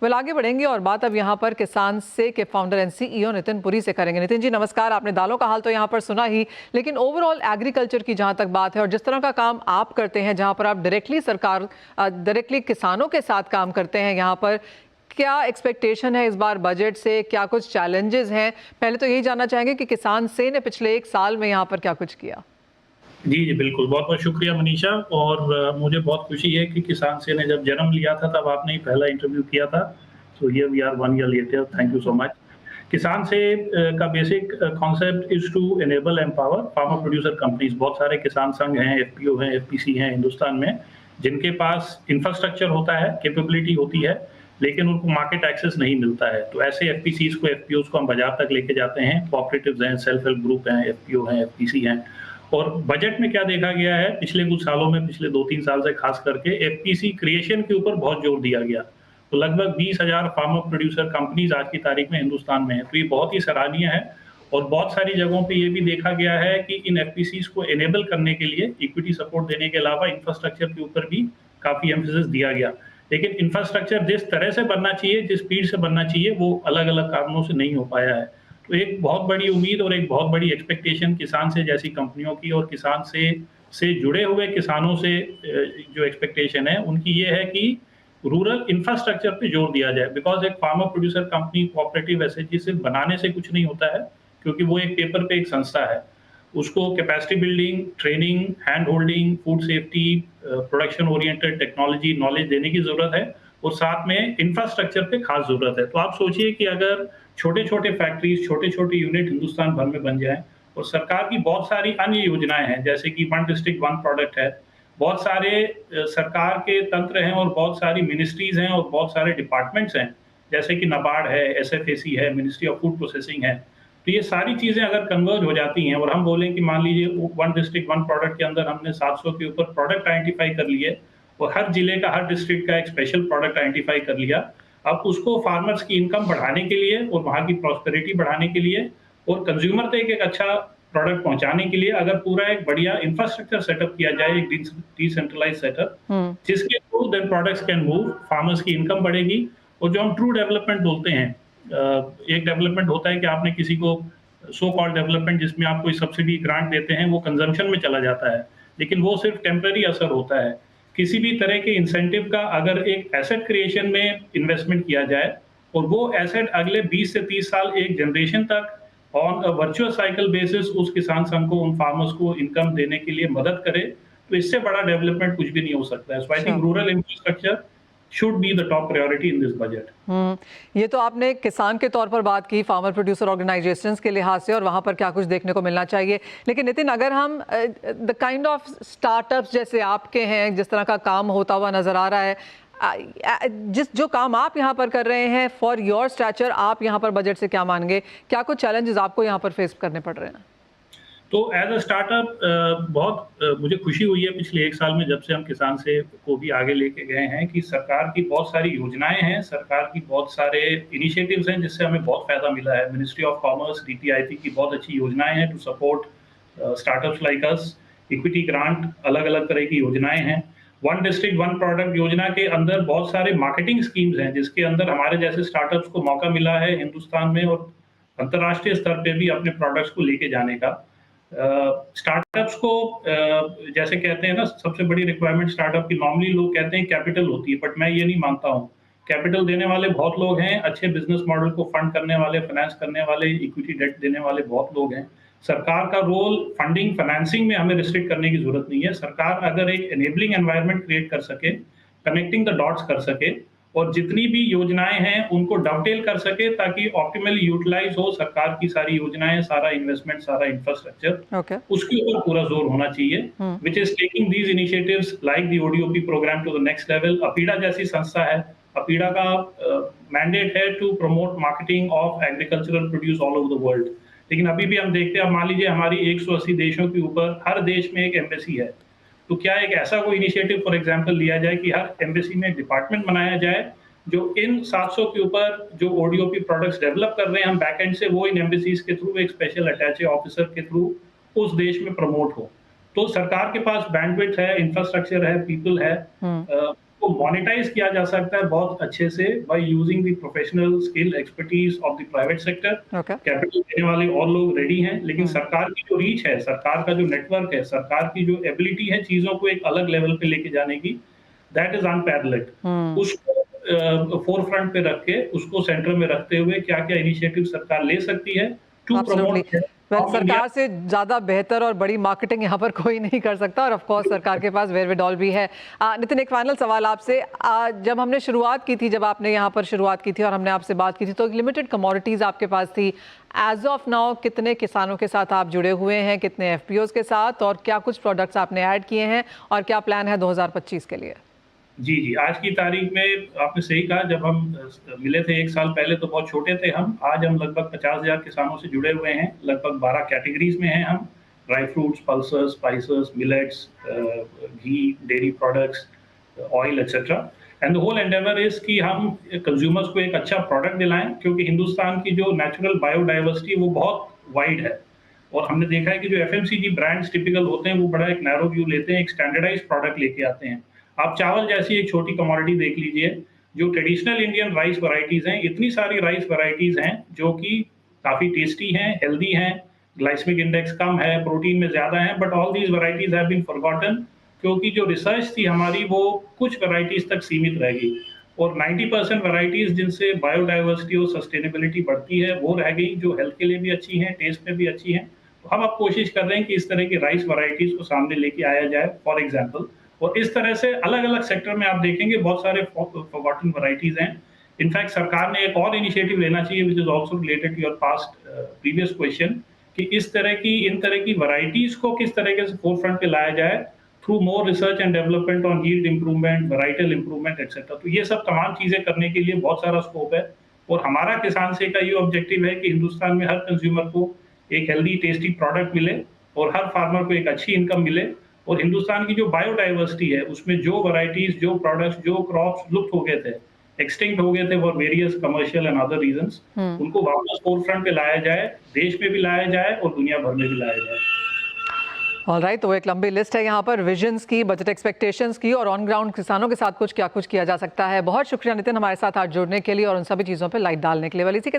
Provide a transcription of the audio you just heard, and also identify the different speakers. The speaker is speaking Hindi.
Speaker 1: वेल आगे बढ़ेंगे और बात अब यहाँ पर किसान से के founder and CEO Nitin Puri से करेंगे। नितिन जी नमस्कार। आपने दालों का हाल तो यहाँ पर सुना ही, लेकिन ओवरऑल एग्रीकल्चर की जहाँ तक बात है और जिस तरह का काम आप करते हैं, जहाँ पर आप डायरेक्टली किसानों के साथ काम करते हैं, यहाँ पर क्या एक्सपेक्टेशन है इस बार बजट से, क्या कुछ चैलेंजेस हैं? पहले तो यही जानना चाहेंगे कि किसान से ने पिछले 1 साल में यहाँ पर क्या कुछ किया।
Speaker 2: जी, बिल्कुल। बहुत-बहुत शुक्रिया मनीषा। और मुझे बहुत खुशी है कि किसान से ने जब जन्म लिया था तब आपने ही पहला इंटरव्यू किया था। So here we are 1 year later. Thank you so much. किसान से का basic concept is to enable empower farmer producer companies. बहुत सारे किसान संघ हैं, एफपीओ हैं, एफपीसी हैं हिंदुस्तान में, जिनके पास इंफ्रास्ट्रक्चर होता है, कैपेबिलिटी होती है, लेकिन उनको मार्केट एक्सेस नहीं मिलता है। तो ऐसे एफपीसीज़ को, एफपीओज़ को हम बाज़ार तक लेके जाते हैं। कोऑपरेटिव्स हैं, सेल्फ हेल्प ग्रुप हैं, एफपीओ हैं, एफपीसी हैं। और बजट में क्या देखा गया है पिछले कुछ सालों में, पिछले 2-3 साल से खास करके एफपीसी क्रिएशन के ऊपर बहुत जोर दिया गया। तो लगभग 20,000 फार्मर प्रोड्यूसर कंपनीज आज की तारीख में हिंदुस्तान में है। तो ये बहुत ही सराहनीय है। और बहुत सारी जगहों पे ये भी देखा गया है कि इन एफपीसीज को एनेबल करने के लिए इक्विटी सपोर्ट देने के अलावा इंफ्रास्ट्रक्चर के ऊपर भी काफ़ी एम्फेसिस दिया गया। लेकिन इंफ्रास्ट्रक्चर जिस तरह से बनना चाहिए, जिस स्पीड से बनना चाहिए, वो अलग-अलग कारणों से नहीं हो पाया है। तो एक बहुत बड़ी उम्मीद और एक बहुत बड़ी एक्सपेक्टेशन किसान से जैसी कंपनियों की और किसान से जुड़े हुए किसानों से जो एक्सपेक्टेशन है उनकी ये है कि रूरल इंफ्रास्ट्रक्चर पे जोर दिया जाए। बिकॉज़ एक farmer producer company, cooperative SHG सिर्फ बनाने से कुछ नहीं होता है, क्योंकि वो एक पेपर पे एक संस्था है। उसको capacity building, training, hand holding, food safety, production oriented technology, knowledge देने की ज़रूरत है और साथ में इंफ्रास्ट्रक्चर पे खास ज़रूरत है। तो आप सोचिए कि अगर छोटे-छोटे फैक्ट्रीज़, छोटे-छोटे यूनिट हिंदुस्तान भर में बन जाएँ और सरकार की बहुत सारी अन्य योजनाएँ हैं, जैसे कि वन डिस्ट्रिक्ट वन प्रोडक्ट है। बहुत सारे सरकार के तंत्र हैं और बहुत सारी मिनिस्ट्रीज़ हैं और बहुत सारे डिपार्टमेंट्स हैं, जैसे कि नाबार्ड है, एसएफएसी है, मिनिस्ट्री ऑफ फूड प्रोसेसिंग है। तो ये सारी चीज़ें अगर कन्वर्ज हो जाती हैं और हम बोलें कि मान लीजिए वन डिस्ट्रिक्ट वन प्रोडक्ट के अंदर हमने 700 के ऊपर प्रोडक्ट आइडेंटिफाई कर लिए और हर जिले का, हर डिस्ट्रिक्ट का एक स्पेशल प्रोडक्ट आइडेंटिफाई कर लिया। अब उसको फार्मर्स की इनकम बढ़ाने के लिए और वहाँ की प्रॉस्पेरिटी बढ़ाने के लिए और कंज्यूमर तक एक अच्छा प्रोडक्ट पहुँचाने के लिए अगर पूरा एक बढ़िया इंफ्रास्ट्रक्चर सेटअप किया जाए, एक डिसेंट्रलाइज्ड सेटअप, जिसके through then products can move, farmers की इनकम बढ़ेगी। और जो हम ट्रू डेवलपमेंट बोलते हैं, एक डेवलपमेंट होता है कि आपने किसी को सो कॉल्ड डेवलपमेंट जिसमें आप कोई सब्सिडी ग्रांट देते हैं, वो कंजम्पशन में चला जाता है, लेकिन वो सिर्फ टेम्परेरी असर होता है। किसी भी तरह के इंसेंटिव का अगर एक एसेट क्रिएशन में इन्वेस्टमेंट किया जाए और वो एसेट अगले 20 से 30 साल, एक जनरेशन तक on a virtual cycle basis उस किसान संघ को, उन फार्मर्स को इनकम देने के लिए मदद करे, तो इससे बड़ा डेवलपमेंट कुछ भी नहीं हो सकता है। So I think rural infrastructure should be the top priority in this budget.
Speaker 1: ये तो आपने किसान के तौर पर बात की, फार्मर प्रोड्यूसर ऑर्गेनाइजेशंस के लिहाज से और वहाँ पर क्या कुछ देखने को मिलना चाहिए। लेकिन नितिन, अगर हम द काइंड ऑफ स्टार्टअप्स जैसे आपके हैं, जिस तरह का काम होता हुआ नज़र आ रहा है, जो काम आप यहाँ पर कर रहे हैं, फॉर योर स्टैचर, आप यहाँ पर बजट से क्या मानेंगे? क्या कुछ चैलेंजेस आपको यहाँ पर फेस करने पड़ रहे हैं?
Speaker 2: तो एज अ स्टार्टअप बहुत मुझे खुशी हुई है पिछले 1 साल में, जब से हम किसान से को भी आगे लेके गए हैं, कि सरकार की बहुत सारी योजनाएं हैं, सरकार की बहुत सारे इनिशिएटिव्स हैं जिससे हमें बहुत फायदा मिला है। मिनिस्ट्री ऑफ कॉमर्स, डीपीआईपी की बहुत अच्छी योजनाएं हैं to support startups like us. Equity grant, अलग-अलग तरह की योजनाएं हैं। वन डिस्ट्रिक्ट वन प्रोडक्ट योजना के अंदर बहुत सारे मार्केटिंग स्कीम्स हैं, जिसके अंदर हमारे जैसे स्टार्टअप्स को मौका मिला है हिंदुस्तान में और अंतर्राष्ट्रीय स्तर पे भी अपने प्रोडक्ट्स को लेके जाने का। स्टार्टअप्स को जैसे कहते हैं ना, सबसे बड़ी रिक्वायरमेंट स्टार्टअप की नॉर्मली लोग कहते हैं कैपिटल होती है, बट मैं ये नहीं मानता हूँ। कैपिटल देने वाले बहुत लोग हैं, अच्छे बिजनेस मॉडल को फंड करने वाले, फाइनेंस करने वाले, इक्विटी डेट देने वाले बहुत लोग हैं। सरकार का रोल फंडिंग, फाइनेंसिंग में हमें रिस्ट्रिक्ट करने की जरूरत नहीं है। सरकार अगर एक एनेबलिंग एनवायरनमेंट क्रिएट कर सके, कनेक्टिंग द डॉट्स कर सके और जितनी भी योजनाएं हैं उनको डबटेल कर सके, ताकि ऑप्टिमली यूटिलाइज हो सरकार की सारी योजनाएं, सारा इन्वेस्टमेंट, सारा इंफ्रास्ट्रक्चर, उसके ऊपर पूरा जोर होना चाहिए, which is taking these initiatives like the ODOP programme to the next level. APEDA जैसी संस्था है, अपीडा का मैंडेट है to promote marketing of agricultural produce all over the world. लेकिन अभी भी हम देखते हैं, मान लीजिए हमारी 180 देशों के ऊपर हर देश में एक एम्बेसी है, तो क्या एक ऐसा कोई इनिशिएटिव फॉर एग्जांपल लिया जाए कि हर एम्बेसी में एक डिपार्टमेंट बनाया जाए जो इन 700 के ऊपर जो ओडीओपी प्रोडक्ट्स डेवलप कर रहे हैं हम बैकएंड से, वो इन एम्बेसीज के थ्रू एक स्पेशल अटैचे ऑफिसर के थ्रू उस देश में प्रमोट हो। तो सरकार के पास बैंडविड्थ है, इंफ्रास्ट्रक्चर है, पीपल है, को मोनेटाइज किया जा सकता है बहुत अच्छे से by using the professional skill expertise of the private sector.
Speaker 1: Okay.
Speaker 2: Capital देने वाले और लोग रेडी हैं, लेकिन सरकार की जो रीच है, सरकार का जो नेटवर्क है, सरकार की जो एबिलिटी है चीजों को एक अलग लेवल पे लेके जाने की, दैट इज अनपैरेलल्ड। उसको फोर फ्रंट पे रख के, उसको सेंटर में रखते हुए क्या क्या इनिशिएटिव सरकार ले सकती है टू
Speaker 1: एब्सोल्युटली।
Speaker 2: प्रमोट
Speaker 1: सरकार से ज़्यादा बेहतर और बड़ी मार्केटिंग यहाँ पर कोई नहीं कर सकता, और ऑफ कोर्स सरकार के पास वेयरविडॉल भी है। नितिन, एक फाइनल सवाल आपसे। जब हमने शुरुआत की थी, जब आपने यहाँ पर शुरुआत की थी और हमने आपसे बात की थी, तो लिमिटेड कमोडिटीज़ आपके पास थी। एज ऑफ नाउ कितने किसानों के साथ आप जुड़े हुए हैं, कितने एफपीओज के साथ, और क्या कुछ प्रोडक्ट्स आपने ऐड किए हैं, और क्या प्लान है 2025 के लिए?
Speaker 2: जी, जी। आज की तारीख में आपने सही कहा, जब हम मिले थे 1 साल पहले तो बहुत छोटे थे हम। आज हम लगभग 50,000 किसानों से जुड़े हुए हैं। लगभग 12 कैटेगरीज़ में हैं हम। Dry fruits, pulses, spices, millets, ghee, dairy products, oil etcetera. And the whole endeavour is कि हम कंज्यूमर्स को एक अच्छा प्रोडक्ट दिलाएँ, क्योंकि हिंदुस्तान की जो नेचुरल बायोडायवर्सिटी है वो बहुत वाइड है। और हमने देखा है कि जो एफएमसीजी ब्रांड्स टिपिकल होते हैं वो बड़ा एक नैरो व्यू लेते हैं, एक स्टैंडर्डाइज्ड प्रोडक्ट लेके आते हैं। आप चावल जैसी एक छोटी कमोडिटी देख लीजिए, जो ट्रेडिशनल इंडियन राइस वैराइटीज हैं, इतनी सारी राइस वैराइटीज हैं जो कि काफी टेस्टी हैं, हेल्दी हैं, ग्लाइसेमिक इंडेक्स कम है, प्रोटीन में ज्यादा है, but all these varieties have been forgotten, क्योंकि जो रिसर्च थी हमारी वो कुछ वैराइटीज तक सीमित रह गई, और 90% वैराइटीज जिनसे बायोडाइवर्सिटी और सस्टेनेबिलिटी बढ़ती है वो रह गई, जो हेल्थ के लिए भी अच्छी हैं, टेस्ट में भी अच्छी हैं। तो हम अब कोशिश कर रहे हैं कि इस तरह की राइस वैराइटीज को सामने लेके आया जाए, फॉर एग्जाम्पल। और इस तरह से अलग-अलग सेक्टर में आप देखेंगे बहुत सारे फॉरगॉटन वैराइटीज हैं। इनफैक्ट सरकार ने एक और इनिशिएटिव लेना चाहिए, which is also related to your past previous question, कि इन तरह की वैराइटीज को किस तरीके से फोरफ्रंट पे लाया जाए through more research and development on yield improvement, varietal improvement etcetera. तो ये सब तमाम चीजें करने के लिए बहुत सारा स्कोप है, और हमारा किसान से का ये ऑब्जेक्टिव है कि हिंदुस्तान में हर कंज्यूमर को एक हेल्दी टेस्टी प्रोडक्ट मिले, और हर फार्मर को एक अच्छी इनकम मिले, और हिंदुस्तान की जो बायोडाइवर्सिटी है उसमें जो वैराइटीज, जो प्रोडक्ट्स, जो क्रॉप्स लुप्त हो गए थे, एक्सटिंक्ट हो गए थे for various commercial and other reasons, उनको वापस फोरफ्रंट पे लाया जाए, देश में भी लाया जाए और दुनिया भर में भी लाया जाए।
Speaker 1: ऑलराइट, तो एक लंबी लिस्ट है यहाँ पर विजन्स की, बजट एक्सपेक्टेशंस की, और ऑन ग्राउंड किसानों के साथ कुछ किया जा सकता है। बहुत शुक्रिया नितिन, हमारे साथ आज जुड़ने के लिए और उन सभी चीज़ों पर लाइट डालने के लिए।